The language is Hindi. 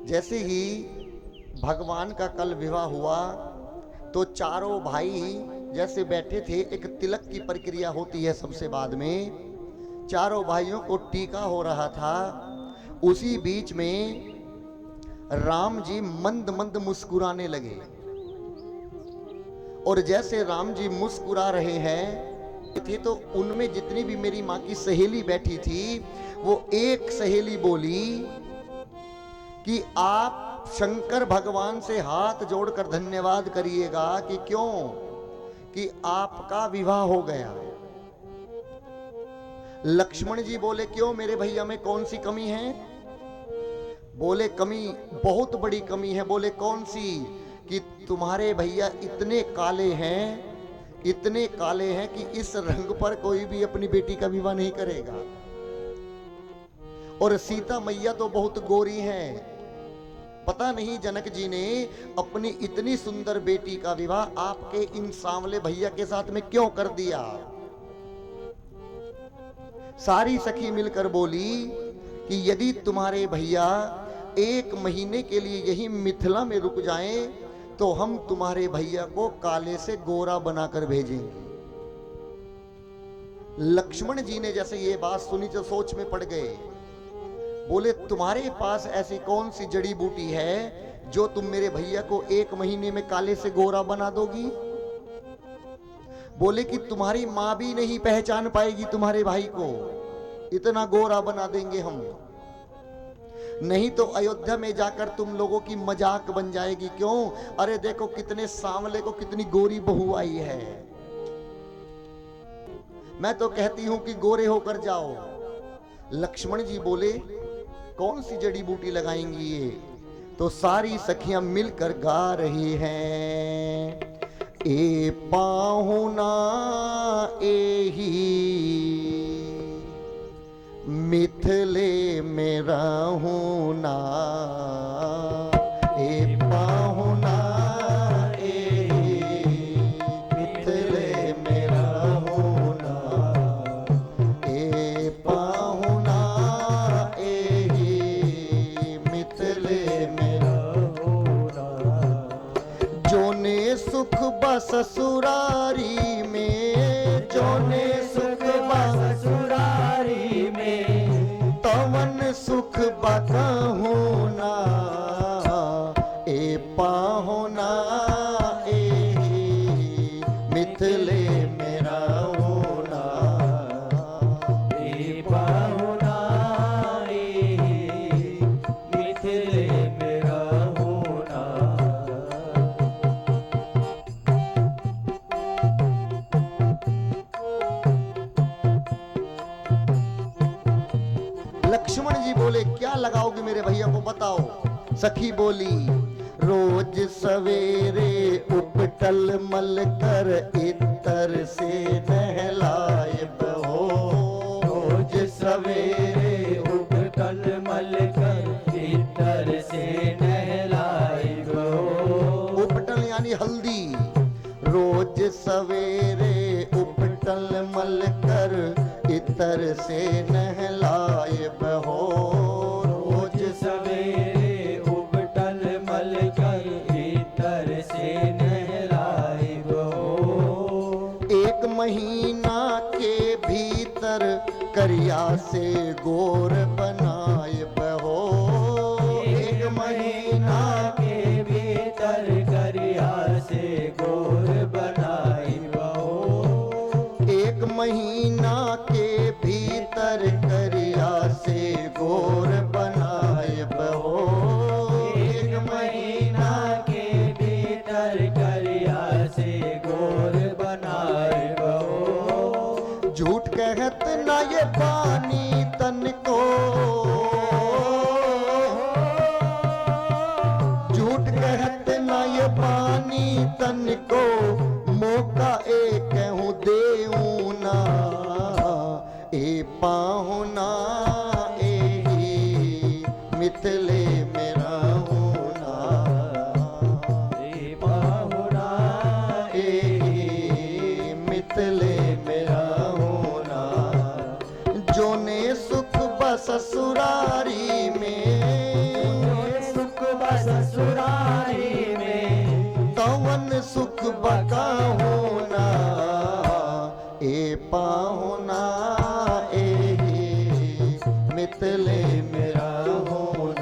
जैसे ही भगवान का कल विवाह हुआ तो चारों भाई जैसे बैठे थे, एक तिलक की प्रक्रिया होती है सबसे बाद में, चारों भाइयों को टीका हो रहा था। उसी बीच में राम जी मंद मंद मुस्कुराने लगे, और जैसे राम जी मुस्कुरा रहे हैं थे तो उनमें जितनी भी मेरी माँ की सहेली बैठी थी, वो एक सहेली बोली कि आप शंकर भगवान से हाथ जोड़कर धन्यवाद करिएगा कि क्यों, कि आपका विवाह हो गया। लक्ष्मण जी बोले क्यों मेरे भैया में कौन सी कमी है? बोले कमी बहुत बड़ी कमी है। बोले कौन सी? कि तुम्हारे भैया इतने काले हैं, इतने काले हैं कि इस रंग पर कोई भी अपनी बेटी का विवाह नहीं करेगा। और सीता मैया तो बहुत गोरी हैं। पता नहीं जनक जी ने अपनी इतनी सुंदर बेटी का विवाह आपके इन सांवले भैया के साथ में क्यों कर दिया? सारी सखी मिलकर बोली कि यदि तुम्हारे भैया 1 महीने के लिए यही मिथिला में रुक जाएं तो हम तुम्हारे भैया को काले से गोरा बनाकर भेजेंगे। लक्ष्मण जी ने जैसे ये बात सुनी तो सोच में पड़ गए। बोले तुम्हारे पास ऐसी कौन सी जड़ी बूटी है जो तुम मेरे भैया को 1 महीने में काले से गोरा बना दोगी? बोले कि तुम्हारी मां भी नहीं पहचान पाएगी तुम्हारे भाई को, इतना गोरा बना देंगे हम। नहीं तो अयोध्या में जाकर तुम लोगों की मजाक बन जाएगी। क्यों? अरे देखो कितने सांवले को कितनी गोरी बहू आई है। मैं तो कहती हूं कि गोरे होकर जाओ। लक्ष्मण जी बोले कौन सी जड़ी बूटी लगाएंगी ये? तो सारी सखियां मिलकर गा रही हैं, ए पाहुना एही मिथिले में रहूं ना, ए पाहुना एही मिथिले में रहूं ना, ए पाहुना एही मिथिले में रहूं ना। जोने सुख बस ससुरारी में, जोने सुख बस ससुरारी में, तवन सुख बकहूं ना, ए पाहुना एही मिथिले में रहूं ना, ए पाहुना एही मिथिले में रहूं ना। लक्ष्मण जी बोले क्या लगाओगे मेरे भैया को बताओ। सखी बोली रोज सवेरे उपटल मल कर इतर से नहलाए बहो, रोज सवेरे उपटल मल कर इतर से नहलाए बहो। उपटल यानी हल्दी। रोज सवेरे उपटल मल कर इतर से नहलाए बहो, रोज सवेरे उपटल मल कर इतर से नहलाए बहो। 1 महीना के भीतर करिया से गोर बनाए बहो, 1 महीना के भीतर करिया से गोर बनाई बहो। 1 महीना के भीतर करिया से गोर बनाए बहो, 1 महीना के भीतर करिया से गोर बनाए बहो। झूठ कहत ना ये पानी तन को, पाहुना एही मितले मेरा होना